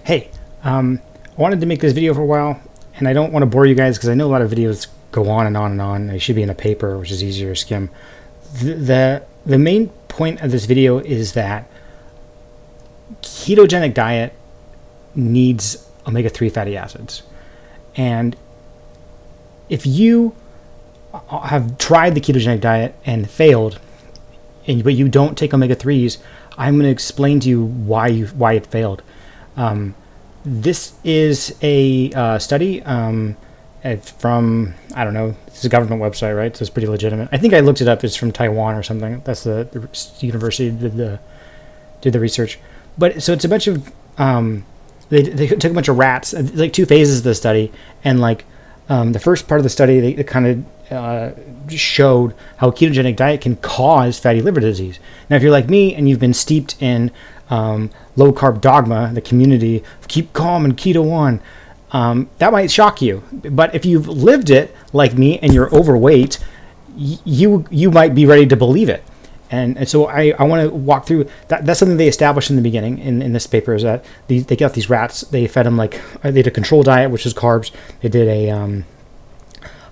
Hey, I wanted to make this video for a while, and I don't want to bore you guys because I know a lot of videos go on and on and on. They should be in a paper, which is easier to skim. The main point of this video is that ketogenic diet needs omega-3 fatty acids. And if you have tried the ketogenic diet and failed, but you don't take omega-3s, I'm going to explain to you why it failed. This is a study from, I don't know, it's a government website, right? So it's pretty legitimate. I think I looked it up. It's from Taiwan or something. That's the university that did the research. But so it's a bunch of, they took a bunch of rats, like 2 phases of the study. And like the first part of the study, they kind of showed how a ketogenic diet can cause fatty liver disease. Now, if you're like me and you've been steeped in low-carb dogma, the community of keep calm and keto on, that might shock you. But if you've lived it like me and you're overweight, you might be ready to believe it. And so I want to walk through that. That's something they established in the beginning in this paper, is that they got these rats, they fed them they did a control diet, which is carbs. They did a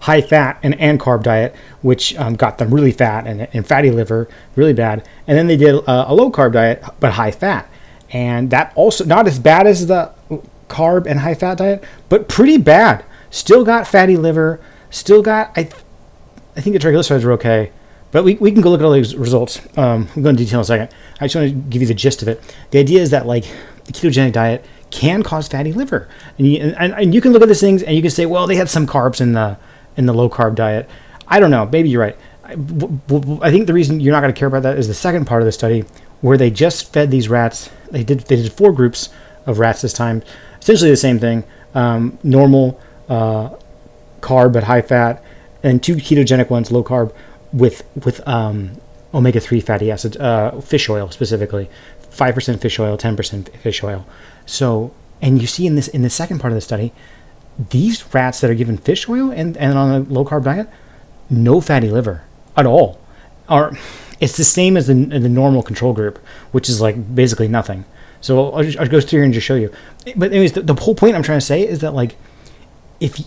high fat and carb diet, which got them really fat and fatty liver, really bad. And then they did a low carb diet, but high fat. And that also, not as bad as the carb and high fat diet, but pretty bad. Still got fatty liver, still got, I think the triglycerides were okay. But we can go look at all these results. We'll go into detail in a second. I just want to give you the gist of it. The idea is that like the ketogenic diet can cause fatty liver. And you can look at these things and you can say, well, they had some carbs in the low carb diet. I don't know. Maybe you're right. I think the reason you're not going to care about that is the second part of the study, where they just fed these rats. They did 4 groups of rats this time. Essentially the same thing. Normal carb but high fat, and 2 ketogenic ones, low carb, with omega-3 fatty acids, fish oil specifically, 5% fish oil, 10% fish oil. So, and you see in the second part of the study, these rats that are given fish oil and on a low carb diet, no fatty liver at all. It's the same as the normal control group, which is like basically nothing. So I'll go through here and just show you. But anyways, the whole point I'm trying to say is that like if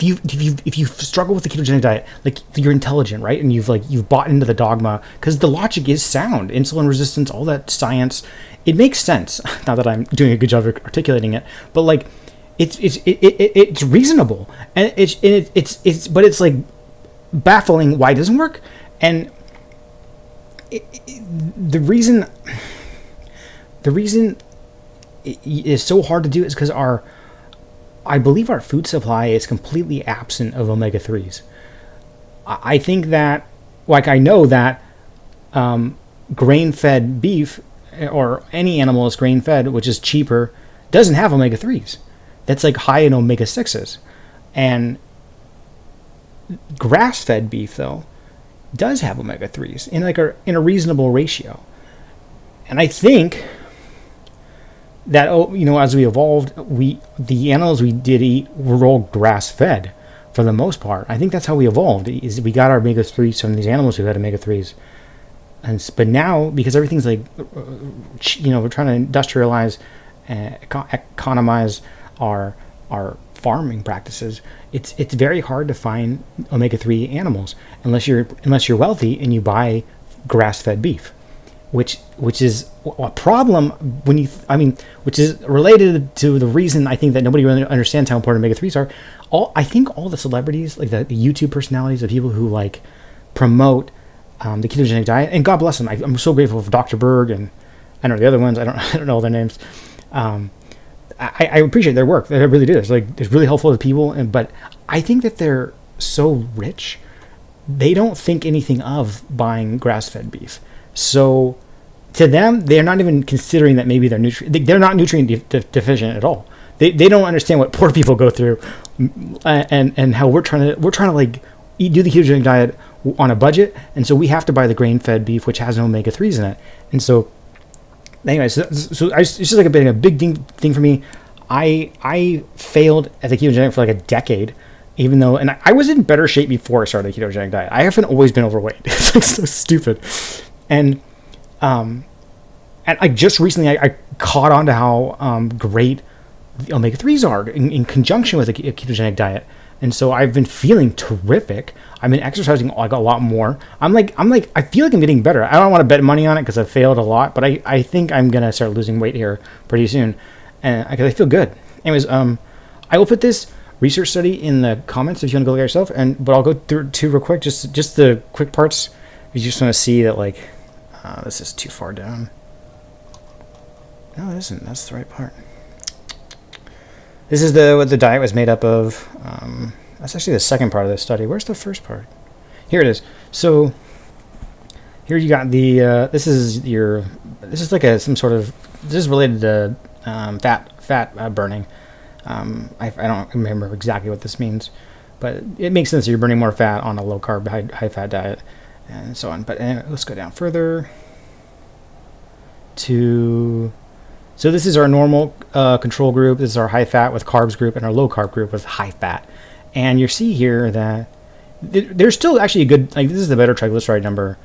you struggle with the ketogenic diet, like you're intelligent, right? And you've bought into the dogma, because the logic is sound, insulin resistance, all that science, it makes sense. Not that I'm doing a good job of articulating it, but like it's reasonable, and but it's like baffling why it doesn't work. And the reason it is so hard to do is because I believe our food supply is completely absent of omega-3s. I think that, like, I know that grain-fed beef, or any animal is grain-fed, which is cheaper, doesn't have omega-3s. That's like high in omega-6s. And grass-fed beef, though, does have omega-3s in a reasonable ratio. And I think that, as we evolved, the animals we did eat were all grass-fed for the most part. I think that's how we evolved. Is we got our omega-3s from these animals who had omega-3s, but now, because everything's like, we're trying to industrialize, economize our farming practices. It's very hard to find omega-3 animals unless you're wealthy and you buy grass-fed beef. Which is a problem which is related to the reason I think that nobody really understands how important omega-3s are. I think all the celebrities, like the YouTube personalities, the people who like promote the ketogenic diet, and God bless them. I'm so grateful for Dr. Berg and I don't know the other ones. I don't know all their names. I appreciate their work. I really do. It's really helpful to people. But I think that they're so rich, they don't think anything of buying grass-fed beef. So to them, they're not even considering that maybe they're not nutrient deficient at all. They don't understand what poor people go through, and how we're trying to like do the ketogenic diet on a budget, and so we have to buy the grain-fed beef, which has no omega-3s in it. And so, anyways, it's just like a big thing for me. I failed at the ketogenic for like a decade, even though, and I was in better shape before I started the ketogenic diet. I haven't always been overweight. It's like so stupid. And And like just recently, I caught on to how great the omega-3s are in conjunction with a ketogenic diet. And so I've been feeling terrific. I've been exercising like a lot more. I'm like, I feel like I'm getting better. I don't want to bet money on it because I've failed a lot, but I think I'm going to start losing weight here pretty soon. And because I feel good. Anyways, I will put this research study in the comments if you want to go look at it yourself. But I'll go through two real quick, just the quick parts. If you just want to see that, like, this is too far down. No, it isn't. That's the right part. This is what the diet was made up of. That's actually the second part of this study. Where's the first part? Here it is. So here you got the. This is like some sort of. This is related to fat burning. I don't remember exactly what this means, but it makes sense that you're burning more fat on a low carb, high fat diet, and so on. But anyway, let's go down further to. So this is our normal control group. This is our high fat with carbs group, and our low carb group with high fat. And you see here that there's still actually a good, like, this is the better triglyceride number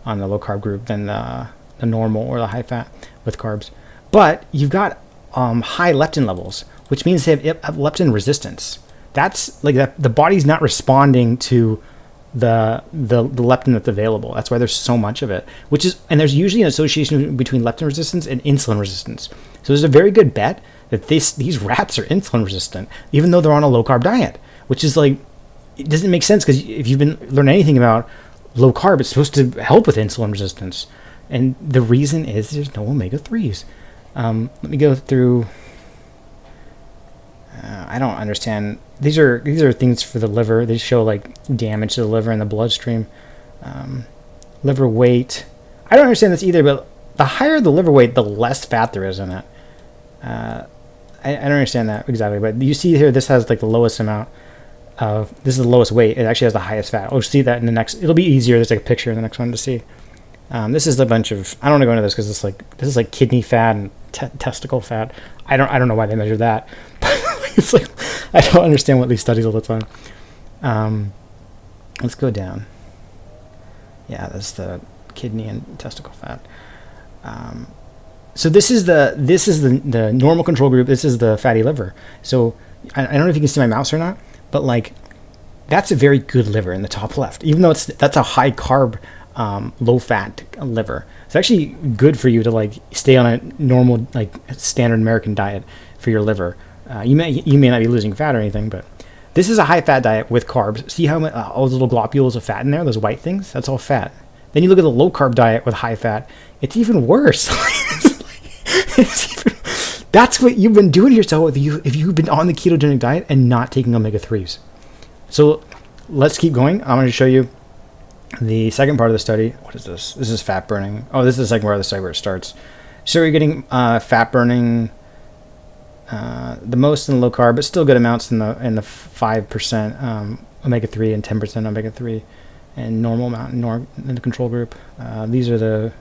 on the low carb group than the normal or the high fat with carbs. But you've got high leptin levels, which means they have leptin resistance. That's like that the body's not responding to the leptin that's available. That's why there's so much of it, and there's usually an association between leptin resistance and insulin resistance. So there's a very good bet that these rats are insulin resistant, even though they're on a low carb diet, which is like, it doesn't make sense, because if you've been learning anything about low carb, it's supposed to help with insulin resistance. And the reason is there's no omega-3s. Let me go through. I don't understand. These are things for the liver. They show like damage to the liver and the bloodstream. Liver weight. I don't understand this either, but the higher the liver weight, the less fat there is in it. I don't understand that exactly, but you see here, this has like the lowest amount of, this is the lowest weight. It actually has the highest fat. We'll see that in the next, it'll be easier. There's like a picture in the next one to see. This is a bunch of, I don't want to go into this because this is like kidney fat and testicle fat. I don't know why they measure that. It's like, I don't understand what these studies all the time. Let's go down. Yeah, that's the kidney and testicle fat. So this is the normal control group. This is the fatty liver. So I don't know if you can see my mouse or not, but like, that's a very good liver in the top left, even though that's a high carb, low fat liver. It's actually good for you to like stay on a normal, like standard American diet for your liver. You may not be losing fat or anything, but this is a high fat diet with carbs. See how all those little globules of fat in there, those white things? That's all fat. Then you look at the low carb diet with high fat. It's even worse. That's what you've been doing to yourself if you've been on the ketogenic diet and not taking omega-3s. So let's keep going. I'm going to show you the second part of the study. What is this? This is fat burning. Oh, this is the second part of the study where it starts. So you're getting fat burning the most in low carb, but still good amounts in the 5% omega-3 and 10% omega-3, and normal amount in the control group. These are the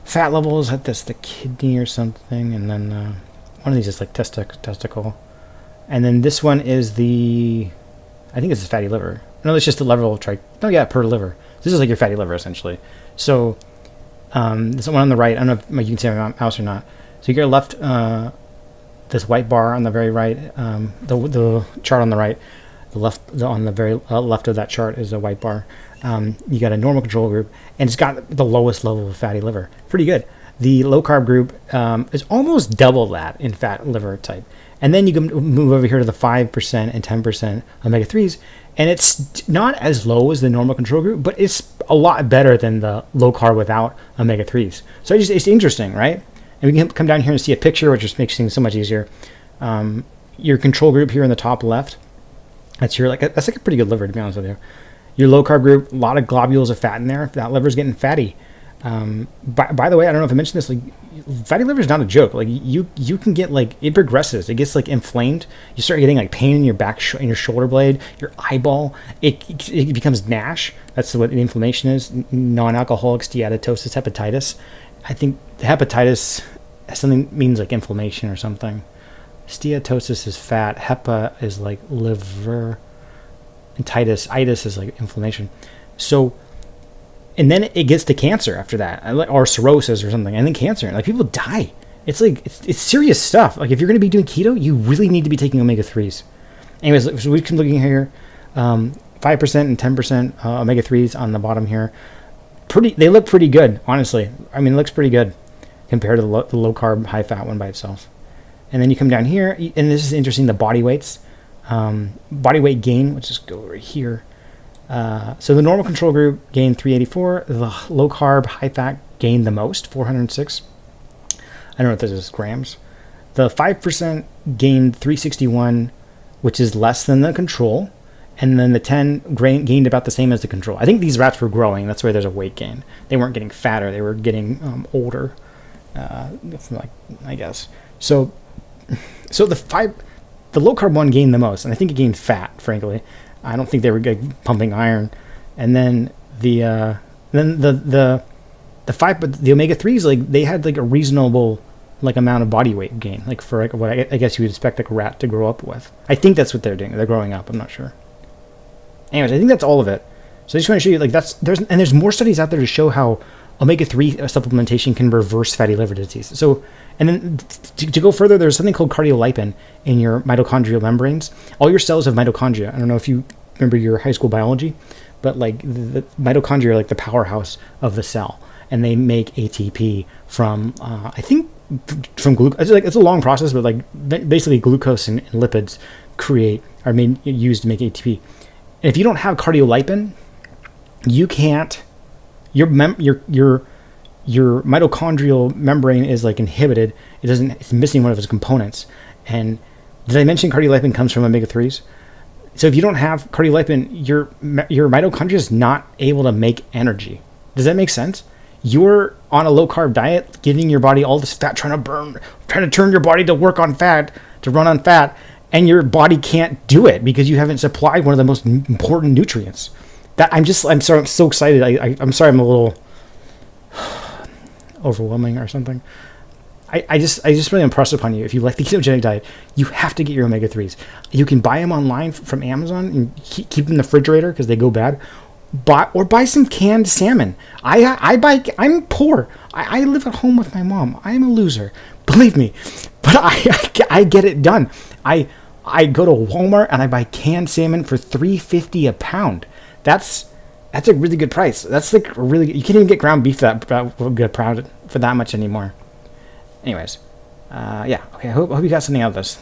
fat levels. That's the kidney or something, and then one of these is like testicle, and then this one is I think it's the fatty liver. No, it's just the level per liver. This is like your fatty liver essentially. So this one on the right, I don't know if you can see my mouse or not. So you get left this white bar on the very right, the chart on the right, on the very left of that chart is a white bar. You got a normal control group, and it's got the lowest level of fatty liver. Pretty good. The low carb group is almost double that in fat liver type. And then you can move over here to the 5% and 10% omega-3s, and it's not as low as the normal control group, but it's a lot better than the low carb without omega-3s. So it's interesting, right? And we can come down here and see a picture, which just makes things so much easier. Your control group here in the top left, that's like a pretty good liver, to be honest with you. Your low carb group, a lot of globules of fat in there. That liver's getting fatty. By the way, I don't know if I mentioned this, like, fatty liver is not a joke. Like, you can get, like, it progresses. It gets like inflamed. You start getting like pain in your back, in your shoulder blade, your eyeball. It becomes NASH. That's what the inflammation is. Non-alcoholic steatosis, hepatitis. I think the hepatitis means like inflammation or something. Steatosis is fat. Hepa is like liver. And itis is like inflammation. So And then it gets to cancer after that, or cirrhosis or something, and then cancer. Like, people die. It's like, it's serious stuff. Like, if you're going to be doing keto, you really need to be taking omega-3s. Anyways, so we can looking here, 5% and 10% omega-3s on the bottom here. They look pretty good, honestly. I mean, it looks pretty good compared to the low-carb, high-fat one by itself. And then you come down here, and this is interesting, the body weights. Body weight gain, let's just go over here. So the normal control group gained 384. The low-carb, high-fat gained the most, 406. I don't know if this is grams. The 5% gained 361, which is less than the control. And then the 10 gained about the same as the control. I think these rats were growing. That's why there's a weight gain. They weren't getting fatter. They were getting older, I guess. So the low-carb one gained the most. And I think it gained fat, frankly. I don't think they were pumping iron. And then the omega-3s, like, they had like a reasonable like amount of body weight gain, like for like what I guess you would expect like a rat to grow up with. I think that's what they're doing. They're growing up. I'm not sure. Anyways, I think that's all of it. So I just want to show you, like, there's more studies out there to show how omega-3 supplementation can reverse fatty liver disease. So, and then to go further, there's something called cardiolipin in your mitochondrial membranes. All your cells have mitochondria. I don't know if you remember your high school biology, but like the mitochondria are like the powerhouse of the cell, and they make ATP from I think from glucose. It's a long process, but like basically glucose and lipids are used to make ATP. And if you don't have cardiolipin, you can't. Your mitochondrial membrane is like inhibited. It's missing one of its components. And did I mention cardiolipin comes from omega-3s? So if you don't have cardiolipin, your mitochondria is not able to make energy. Does that make sense? You're on a low-carb diet, giving your body all this fat, trying to turn your body to work on fat, to run on fat, and your body can't do it because you haven't supplied one of the most important nutrients. I'm sorry, I'm so excited. I'm sorry, I'm a little overwhelming or something. I just really impress upon you. If you like the ketogenic diet, you have to get your omega-3s. You can buy them online from Amazon and keep them in the refrigerator because they go bad. Buy some canned salmon. I'm poor. I live at home with my mom. I'm a loser. Believe me. But I get it done. I go to Walmart and I buy canned salmon for $3.50 a pound. That's a really good price. That's like really. You can't even get ground beef for that much anymore. Anyways, yeah. Okay. I hope you got something out of this.